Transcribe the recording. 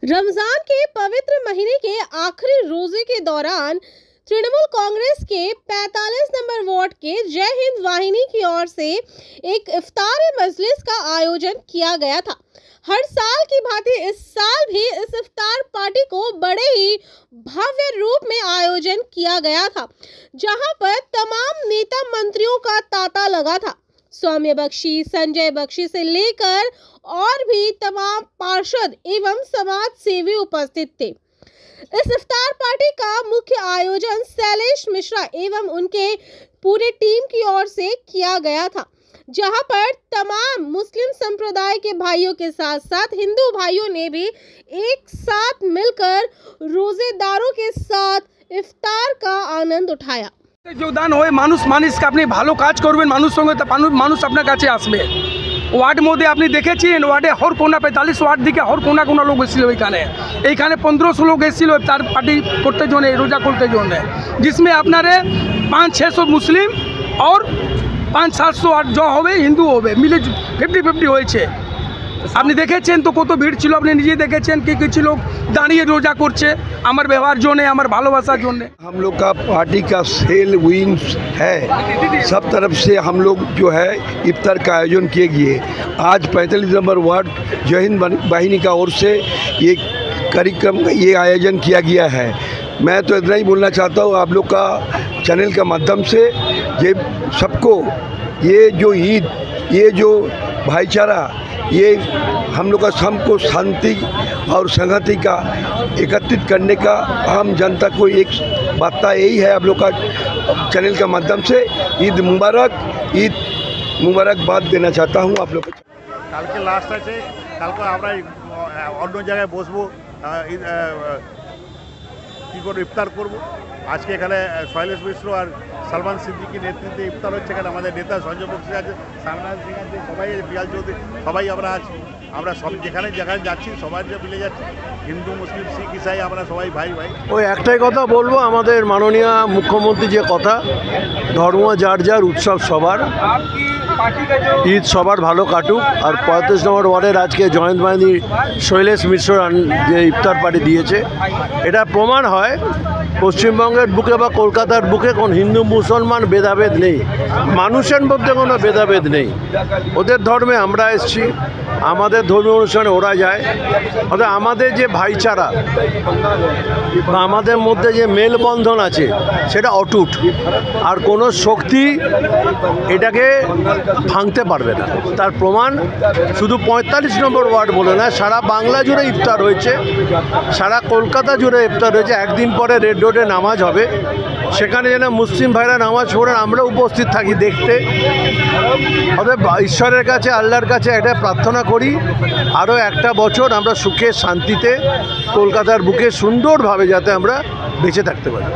रमजान के पवित्र महीने के आखिरी रोजे के दौरान तृणमूल कांग्रेस के 45 नंबर वार्ड के जय हिंद वाहिनी की ओर से एक इफ्तार मजलिस का आयोजन किया गया था। हर साल की भांति इस साल भी इस इफ्तार पार्टी को बड़े ही भव्य रूप में आयोजन किया गया था, जहां पर तमाम नेता मंत्रियों का तांता लगा था। सौम्य बख्शी, संजय बख्शी से लेकर और भी तमाम पार्षद एवं समाज सेवी उपस्थित थे। इस इफ्तार पार्टी का मुख्य आयोजन शैलेश मिश्रा एवं उनके पूरे टीम की ओर से किया गया था, जहां पर तमाम मुस्लिम संप्रदाय के भाइयों के साथ साथ हिंदू भाइयों ने भी एक साथ मिलकर रोजेदारों के साथ इफ्तार का आनंद उठाया। যোগদান হয়ে মানুষকে আপনি ভালো কাজ করবেন, মানুষ সঙ্গে মানুষ আপনার কাছে আসবে। ওয়ার্ড মধ্যে আপনি দেখেছেন ওয়ার্ডে হর কোনা 45 ওয়ার্ড দিকে হর কোনা কোনা লোক এসেছিল। এইখানে 1500 লোক এসেছিল তার পার্টি করতে জন্য, রোজা করতে জন্য, जिसमें আপনারে 500-600 মুসলিম और 500-700 जो হবে হিন্দু হবে, মিলে 50-50 হয়েছে। আপনি দেখেছেন তো কত ভিড় ছিল, আপনি নিজে দেখেছেন কি কিছু লোক দাঁড়িয়ে রোজা করছে আমার ব্যবহার জন্য, আমার ভালোবাসার জন্য। हम लोग का पार्टी का सेल विंग्स है, सब तरफ से हम लोग जो है इफ्तार का आयोजन किए गए। आज 45 नंबर वार्ड जय हिंद वाहिनी का ओर से ये कार्यक्रम ये आयोजन किया गया है। मैं तो इतना ही बोलना चाहता हूँ आप लोग का चैनल के माध्यम से, ये सबको ये जो ईद, ये जो भाईचारा, ये हम लोग का सबको शांति और संगति का एकत्रित करने का आम जनता को एक वार्ता यही है। आप लोग का चैनल के माध्यम से ईद मुबारकबाद देना चाहता हूँ आप लोग को। कल के लास्ट আছে, কালকে আমরা অন্য জায়গায় বসবো, কি করে ইফতার করব। আজকে এখানে শৈলেশ মিশ্র আর সালমান সিদ্দিকীর নেতৃত্বে ইফতার হচ্ছে। এখানে আমাদের নেতা সঞ্জয় বক্সি আছে, সালমান সিং আছে, সবাই পিয়াল চৌধুরী, সবাই আমরা আছি। আমরা সব যেখানে যাচ্ছি সবাই মিলে যাচ্ছি, হিন্দু মুসলিম শিখ ইসাই আমরা সবাই ভাই ভাই। ওই একটাই কথা বলবো, আমাদের মাননীয় মুখ্যমন্ত্রী যে কথা, ধর্ম যার যার, উৎসব সবার, ঈদ সবার ভালো কাটুক। আর 35 নম্বর ওয়ার্ডের আজকে জয়েন্ট বাহিনী শৈলেশ মিশ্র যে ইফতার পার্টি দিয়েছে, এটা প্রমাণ হয় পশ্চিমবঙ্গের বুকে বা কলকাতার বুকে কোন হিন্দু মুসলমান ভেদাভেদ নেই, মানুষের মধ্যে কোনো ভেদাভেদ নেই। ওদের ধর্মে আমরা এসেছি, আমাদের ধর্মীয় অনুষ্ঠানে ওরা যায়। অর্থাৎ আমাদের যে ভাইচারা বা আমাদের মধ্যে যে মেলবন্ধন আছে সেটা অটুট, আর কোনো শক্তি এটাকে ভাঙতে পারবে না। তার প্রমাণ শুধু 45 নম্বর ওয়ার্ড বলে না, সারা বাংলা জুড়ে ইফতার হয়েছে, সারা কলকাতা জুড়ে ইফতার হয়েছে। একদিন পরে রেড রোডে নামাজ হবে, সেখানে যেন মুসলিম ভাইরা নামাজ পড়েন, আমরা উপস্থিত থাকি দেখতে। অতএব ঈশ্বরের কাছে, আল্লাহর কাছে এটা প্রার্থনা করি আরও একটা বছর আমরা সুখে শান্তিতে কলকাতার বুকে সুন্দরভাবে যাতে আমরা বেঁচে থাকতে পারি।